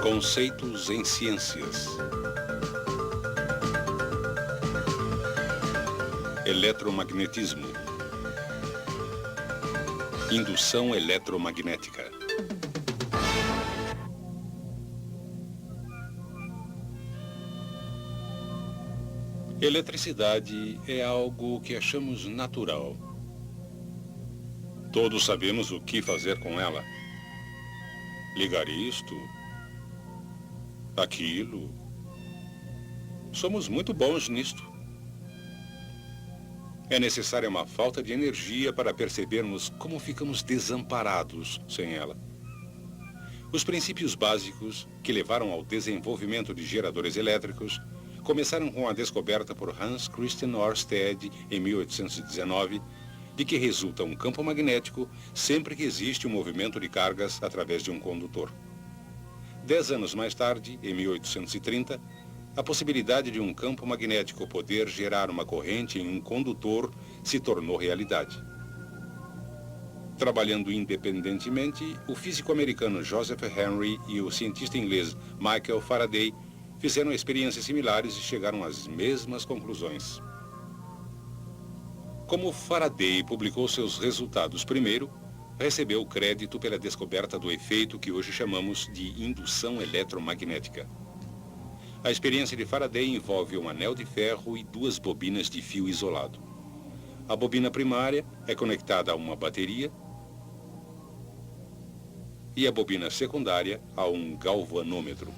Conceitos em ciências. Eletromagnetismo. Indução eletromagnética. Eletricidade é algo que achamos natural. Todos sabemos o que fazer com ela. Ligar isto, aquilo. Somos muito bons nisto. É necessária uma falta de energia para percebermos como ficamos desamparados sem ela. Os princípios básicos que levaram ao desenvolvimento de geradores elétricos começaram com a descoberta por Hans Christian Ørsted em 1819 de que resulta um campo magnético sempre que existe um movimento de cargas através de um condutor. 10 anos mais tarde, em 1830, a possibilidade de um campo magnético poder gerar uma corrente em um condutor se tornou realidade. Trabalhando independentemente, o físico americano Joseph Henry e o cientista inglês Michael Faraday fizeram experiências similares e chegaram às mesmas conclusões. Como Faraday publicou seus resultados primeiro, recebeu o crédito pela descoberta do efeito que hoje chamamos de indução eletromagnética. A experiência de Faraday envolve um anel de ferro e 2 bobinas de fio isolado. A bobina primária é conectada a uma bateria e a bobina secundária a um galvanômetro.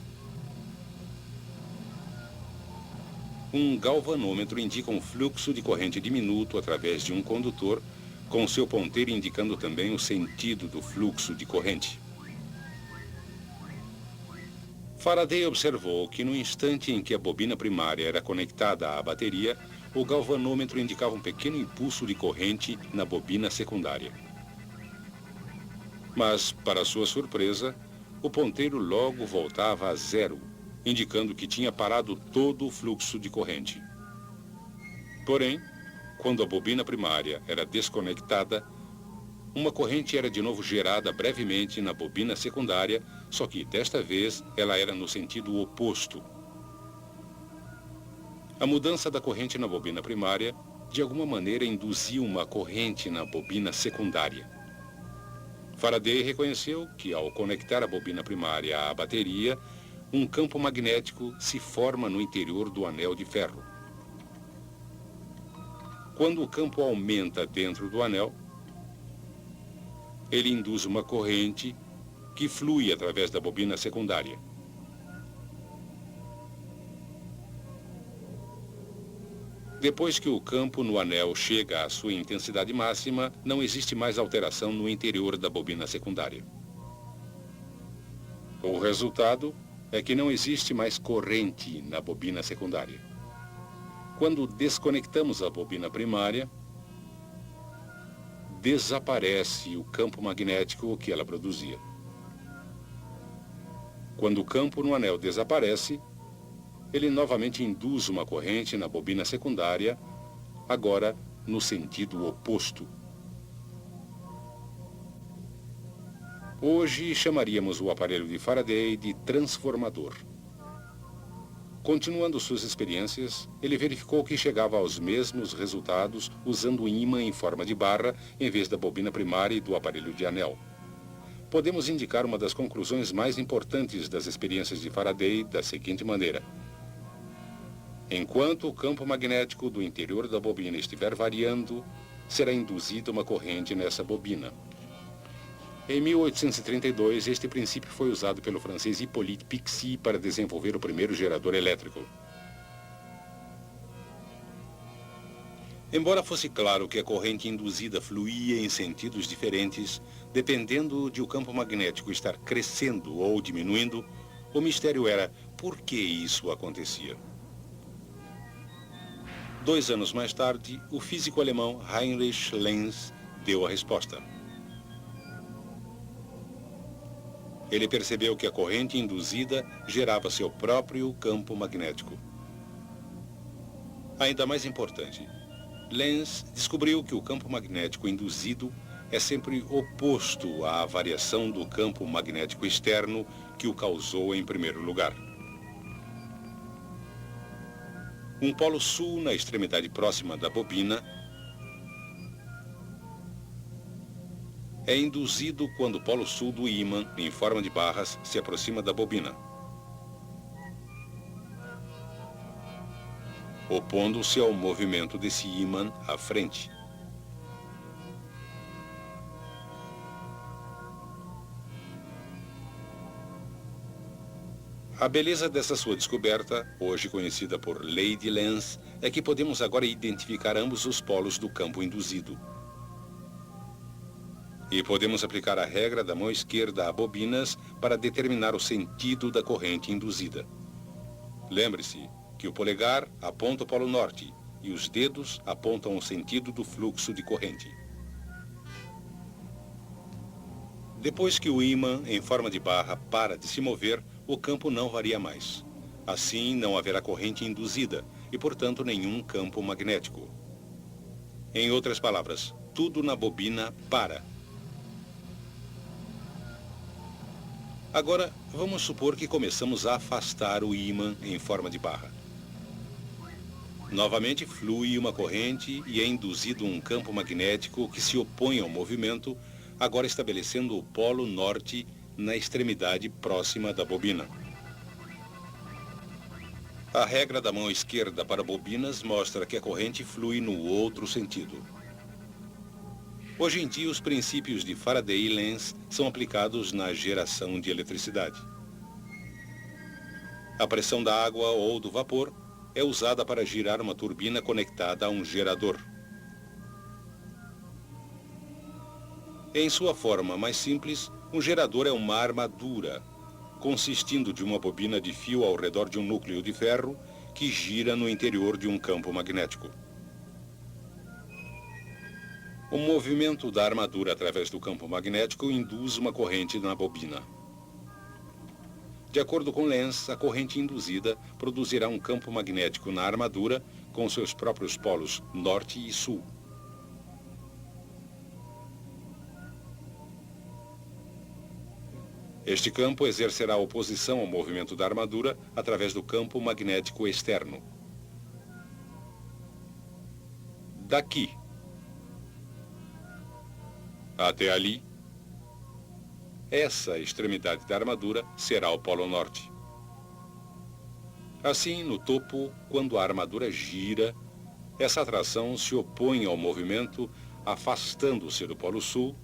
Um galvanômetro indica um fluxo de corrente diminuto através de um condutor, com seu ponteiro indicando também o sentido do fluxo de corrente. Faraday observou que no instante em que a bobina primária era conectada à bateria, o galvanômetro indicava um pequeno impulso de corrente na bobina secundária. Mas, para sua surpresa, o ponteiro logo voltava a zero, indicando que tinha parado todo o fluxo de corrente. Porém, quando a bobina primária era desconectada, uma corrente era de novo gerada brevemente na bobina secundária, só que desta vez ela era no sentido oposto. A mudança da corrente na bobina primária, de alguma maneira, induzia uma corrente na bobina secundária. Faraday reconheceu que, ao conectar a bobina primária à bateria, um campo magnético se forma no interior do anel de ferro. Quando o campo aumenta dentro do anel, ele induz uma corrente que flui através da bobina secundária. Depois que o campo no anel chega à sua intensidade máxima, não existe mais alteração no interior da bobina secundária. O resultado é que não existe mais corrente na bobina secundária. Quando desconectamos a bobina primária, desaparece o campo magnético que ela produzia. Quando o campo no anel desaparece, ele novamente induz uma corrente na bobina secundária, agora no sentido oposto. Hoje chamaríamos o aparelho de Faraday de transformador. Continuando suas experiências, ele verificou que chegava aos mesmos resultados usando um ímã em forma de barra em vez da bobina primária e do aparelho de anel. Podemos indicar uma das conclusões mais importantes das experiências de Faraday da seguinte maneira: enquanto o campo magnético do interior da bobina estiver variando, será induzida uma corrente nessa bobina. Em 1832, este princípio foi usado pelo francês Hippolyte Pixii para desenvolver o primeiro gerador elétrico. Embora fosse claro que a corrente induzida fluía em sentidos diferentes, dependendo de o campo magnético estar crescendo ou diminuindo, o mistério era por que isso acontecia. 2 anos mais tarde, o físico alemão Heinrich Lenz deu a resposta. Ele percebeu que a corrente induzida gerava seu próprio campo magnético. Ainda mais importante, Lenz descobriu que o campo magnético induzido é sempre oposto à variação do campo magnético externo que o causou em primeiro lugar. Um polo sul na extremidade próxima da bobina é induzido quando o polo sul do ímã, em forma de barras, se aproxima da bobina, opondo-se ao movimento desse ímã à frente. A beleza dessa sua descoberta, hoje conhecida por lei de Lenz, é que podemos agora identificar ambos os polos do campo induzido. E podemos aplicar a regra da mão esquerda a bobinas para determinar o sentido da corrente induzida. Lembre-se que o polegar aponta o polo norte e os dedos apontam o sentido do fluxo de corrente. Depois que o ímã, em forma de barra, para de se mover, o campo não varia mais. Assim, não haverá corrente induzida e, portanto, nenhum campo magnético. Em outras palavras, tudo na bobina para. Agora, vamos supor que começamos a afastar o ímã em forma de barra. Novamente flui uma corrente e é induzido um campo magnético que se opõe ao movimento, agora estabelecendo o polo norte na extremidade próxima da bobina. A regra da mão esquerda para bobinas mostra que a corrente flui no outro sentido. Hoje em dia, os princípios de Faraday e Lenz são aplicados na geração de eletricidade. A pressão da água ou do vapor é usada para girar uma turbina conectada a um gerador. Em sua forma mais simples, um gerador é uma armadura, consistindo de uma bobina de fio ao redor de um núcleo de ferro que gira no interior de um campo magnético. O movimento da armadura através do campo magnético induz uma corrente na bobina. De acordo com Lenz, a corrente induzida produzirá um campo magnético na armadura com seus próprios polos norte e sul. Este campo exercerá oposição ao movimento da armadura através do campo magnético externo. Daqui até ali, essa extremidade da armadura será o polo norte. Assim, no topo, quando a armadura gira, essa atração se opõe ao movimento, afastando-se do polo sul,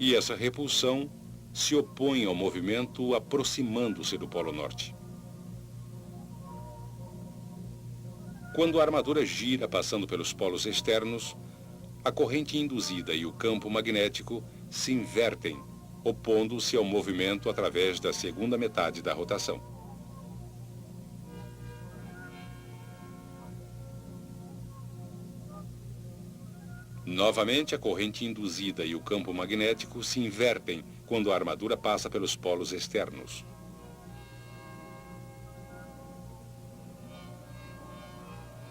e essa repulsão se opõe ao movimento, aproximando-se do polo norte. Quando a armadura gira passando pelos polos externos, a corrente induzida e o campo magnético se invertem, opondo-se ao movimento através da segunda metade da rotação. Novamente, a corrente induzida e o campo magnético se invertem quando a armadura passa pelos polos externos.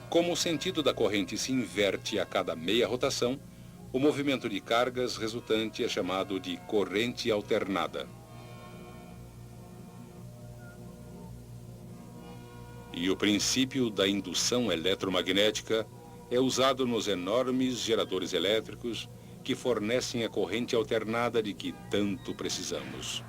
Como o sentido da corrente se inverte a cada meia rotação, o movimento de cargas resultante é chamado de corrente alternada. E o princípio da indução eletromagnética é usado nos enormes geradores elétricos que fornecem a corrente alternada de que tanto precisamos.